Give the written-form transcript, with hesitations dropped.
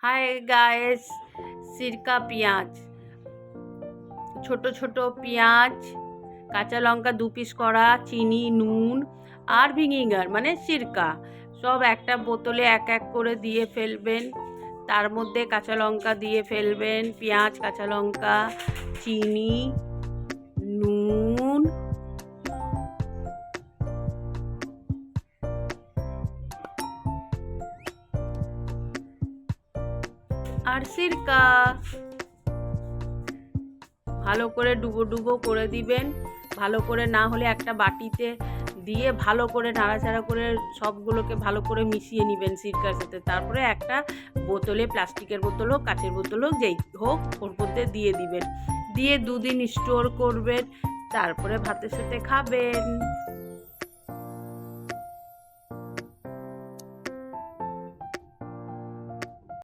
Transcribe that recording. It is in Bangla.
হাই গাইস, সিরকা পেঁয়াজ, ছোট ছোট পেঁয়াজ, কাঁচা লঙ্কা 2 পিস করা, চিনি, নুন আর ভিনিগার মানে সিরকা সব একটা বোতলে এক এক করে দিয়ে ফেলবেন। তার মধ্যে কাঁচা লঙ্কা দিয়ে ফেলবেন, পেঁয়াজ, কাঁচা লঙ্কা, চিনি, নুন আর সিরকা ভালো করে ডুবো ডুবো করে দিবেন। ভালো করে না হলে একটা বাটিতে দিয়ে ভালো করে নাড়াচাড়া করে সবগুলোকে ভালো করে মিশিয়ে নেবেন সিরকার সাথে। তারপরে একটা বোতলে, প্লাস্টিকের বোতল হোক, কাচের বোতল হোক, যেই হোক ওর মধ্যে দিয়ে দিবেন। দিয়ে 2 দিন স্টোর করবেন, তারপরে ভাতের সাথে খাবেন।